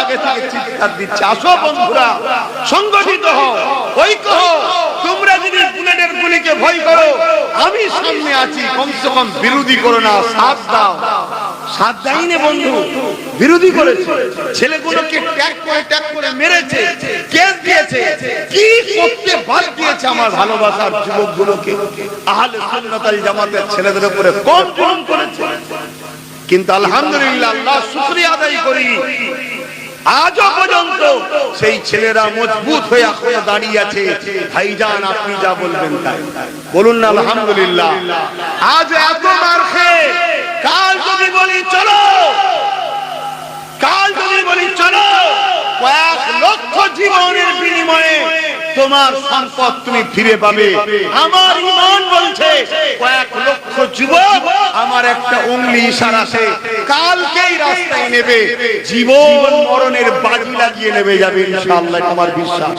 আগে থেকে চিৎকার দিচ্ছে, আসো বন্ধুরা, সংগঠিত হও, ঐক্য হও। তোমরা যদি বুলেটের গুলিকে ভয় করো, আমি সামনে আছি, কমসে কম বিরোধী করো না, সাথ দাও। সাথ দেয়নি বন্ধু, বিরোধী করেছে, ছেলেগুলোকে ট্যাগ করে মেরেছে, কেস দিয়েছে, কি করতে বাদ দিয়েছে আমার ভালোবাসার যুবকগুলোকে। আহলে সুন্নাত ওয়াল জামাতের ছেলেদের উপরে কম জুলুম করেছে। কিন্তু আলহামদুলিল্লাহ, আল্লাহ শুকরিয়া আদায় করি, আজও পর্যন্ত সেই ছেলেরা মজবুত হয়ে এখনো দাঁড়িয়ে আছে। ভাইজান, আপনি যা বলবেন তাই বলুন না আলহামদুলিল্লাহ। আজ এত মার খেয়ে কাল যদি বলি চলো, কাল যদি বলি চলো, কয়েক লক্ষ জীবনের বিনিময়ে তোমার সম্পদ তুমি ফিরে পাবে, আমার ঈমান বলছে কয়েক লক্ষ যুবক আমার একটা উংলি ইশারাতে কালকেই রাস্তায় নেবে, জীবন মরণের বাজি লাগিয়ে নেবে যাবে ইনশাআল্লাহ, আমার বিশ্বাস।